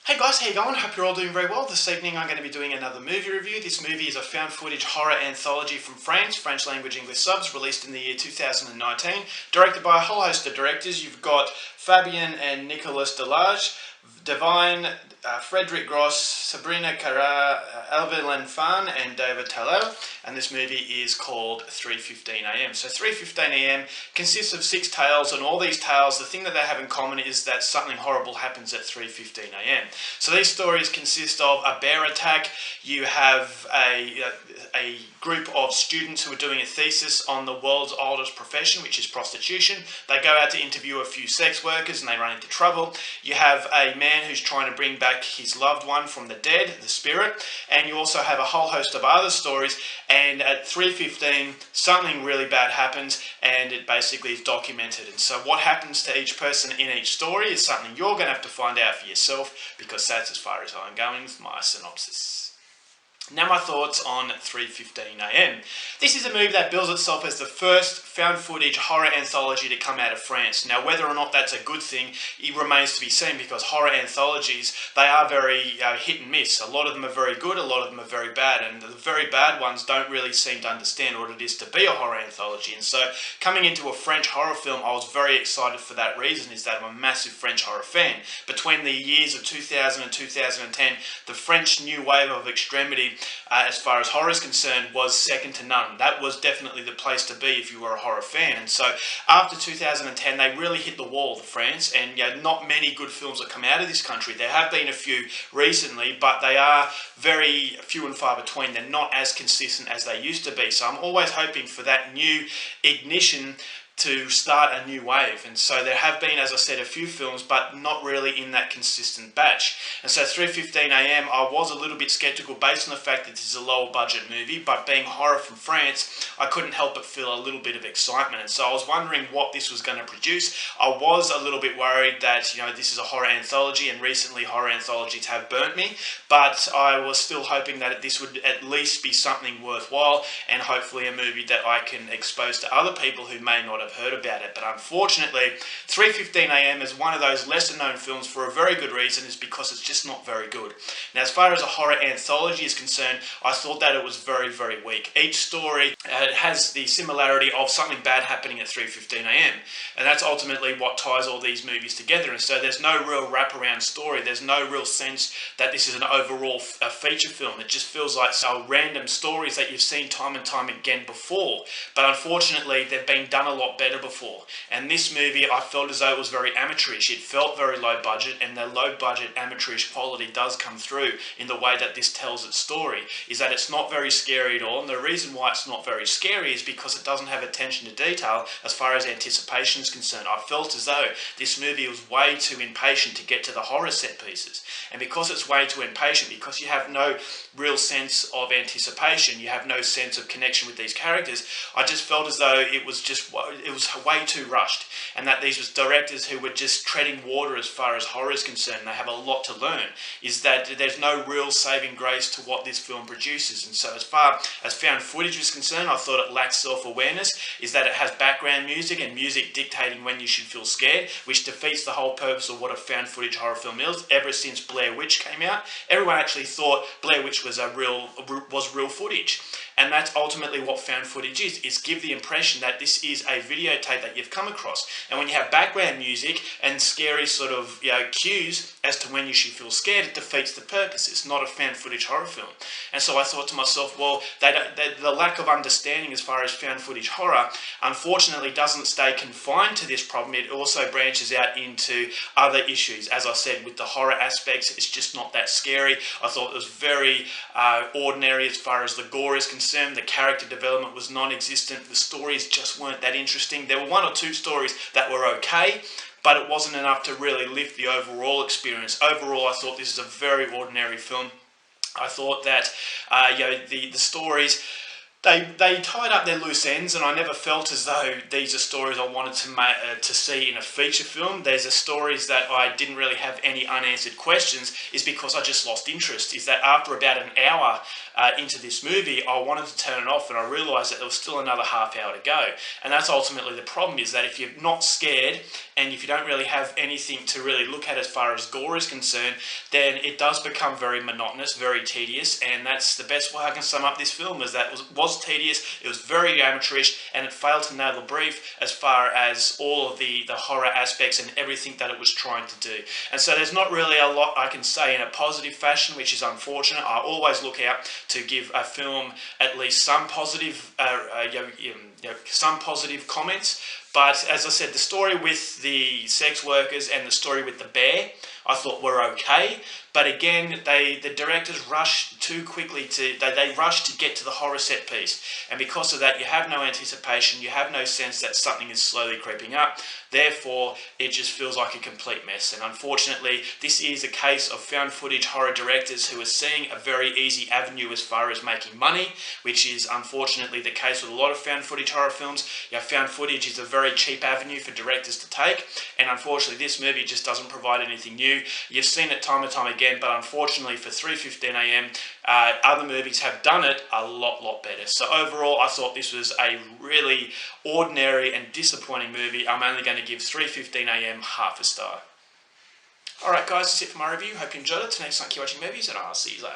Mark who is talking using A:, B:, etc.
A: Hey guys, how you going? Hope you're all doing very well. This evening I'm going to be doing another movie review. This movie is a found footage horror anthology from France, French language English subs, released in the year 2019. Directed by a whole host of directors. You've got Fabien and Nicolas Delage, Divine, Frederic Gross, Sabrina Carra, Alvin Fan and David Tallow, and this movie is called 3:15am. So 3:15am consists of 6 tales, and all these tales, the thing that they have in common is that something horrible happens at 3:15am. So these stories consist of a bear attack. You have a group of students who are doing a thesis on the world's oldest profession, which is prostitution. They go out to interview a few sex workers and they run into trouble. You have a man who's trying to bring back his loved one from the dead, the spirit, and you also have a whole host of other stories. And at 3:15, something really bad happens, and it basically is documented. And so what happens to each person in each story is something you're going to have to find out for yourself, because that's as far as I'm going with my synopsis. Now my thoughts on 3:15am. This is a movie that bills itself as the first found footage horror anthology to come out of France. Now whether or not that's a good thing, it remains to be seen, because horror anthologies, they are very hit and miss. A lot of them are very good, a lot of them are very bad, and the very bad ones don't really seem to understand what it is to be a horror anthology. And so coming into a French horror film, I was very excited for that reason, is that I'm a massive French horror fan. Between the years of 2000 and 2010, the French new wave of extremity as far as horror is concerned was second to none. That was definitely the place to be if you were a horror fan. And so after 2010 they really hit the wall, the France, and not many good films have come out of this country. There have been a few recently, but they are very few and far between. They're not as consistent as they used to be. So I'm always hoping for that new ignition to start a new wave. And so there have been, as I said, a few films, but not really in that consistent batch. And so 3:15am, I was a little bit skeptical based on the fact that this is a lower budget movie, but being horror from France, I couldn't help but feel a little bit of excitement. And so I was wondering what this was going to produce. I was a little bit worried that, this is a horror anthology, and recently horror anthologies have burnt me, but I was still hoping that this would at least be something worthwhile, and hopefully a movie that I can expose to other people who may not have heard about it. But unfortunately, 3:15am is one of those lesser known films for a very good reason, is because it's just not very good. Now as far as a horror anthology is concerned, I thought that it was very, very weak. Each story has the similarity of something bad happening at 3:15am, and that's ultimately what ties all these movies together. And so there's no real wraparound story. There's no real sense that this is an overall feature film. It just feels like so random stories that you've seen time and time again before, but unfortunately they've been done a lot better before. And this movie, I felt as though it was very amateurish. It felt very low budget, and the low budget amateurish quality does come through in the way that this tells its story, is that it's not very scary at all. And the reason why it's not very scary is because it doesn't have attention to detail as far as anticipation is concerned. I felt as though this movie was way too impatient to get to the horror set pieces. And because it's way too impatient, because you have no real sense of anticipation, you have no sense of connection with these characters, I just felt as though it was way too rushed, and that these was directors who were just treading water as far as horror is concerned. They have a lot to learn, is that there's no real saving grace to what this film produces. And so as far as found footage was concerned, I thought it lacked self-awareness, is that it has background music and music dictating when you should feel scared, which defeats the whole purpose of what a found footage horror film is. Ever since Blair Witch came out, everyone actually thought Blair Witch was real footage. And that's ultimately what found footage is give the impression that this is a videotape that you've come across. And when you have background music and scary sort of cues as to when you should feel scared, it defeats the purpose. It's not a found footage horror film. And so I thought to myself, well, the lack of understanding as far as found footage horror unfortunately doesn't stay confined to this problem. It also branches out into other issues. As I said, with the horror aspects, it's just not that scary. I thought it was very ordinary as far as the gore is concerned. The character development was non-existent. The stories just weren't that interesting. There were one or two stories that were okay, but it wasn't enough to really lift the overall experience. Overall, I thought this is a very ordinary film. I thought that the stories, They tied up their loose ends, and I never felt as though these are stories I wanted to see in a feature film. There's stories that I didn't really have any unanswered questions, is because I just lost interest. Is that after about an hour into this movie, I wanted to turn it off, and I realised that there was still another half hour to go. And that's ultimately the problem, is that if you're not scared and if you don't really have anything to really look at as far as gore is concerned, then it does become very monotonous, very tedious, and that's the best way I can sum up this film, is that it was tedious, it was very amateurish, and it failed to nail the brief as far as all of the horror aspects and everything that it was trying to do. And so there's not really a lot I can say in a positive fashion, which is unfortunate. I always look out to give a film at least some positive some positive comments. But as I said, the story with the sex workers and the story with the bear, I thought were okay. But again, the directors rushed too quickly they rushed to get to the horror set piece. And because of that, you have no anticipation, you have no sense that something is slowly creeping up. Therefore, it just feels like a complete mess. And unfortunately, this is a case of found footage horror directors who are seeing a very easy avenue as far as making money, which is unfortunately the case with a lot of found footage horror films. Found footage is a very cheap avenue for directors to take, and unfortunately this movie just doesn't provide anything new. You've seen it time and time again, but unfortunately for 3:15 AM, other movies have done it a lot better. So overall, I thought this was a really ordinary and disappointing movie. I'm only going to give 3:15 AM half a star. Alright guys, that's it for my review. Hope you enjoyed it. Till next time, keep watching movies, and I'll see you later.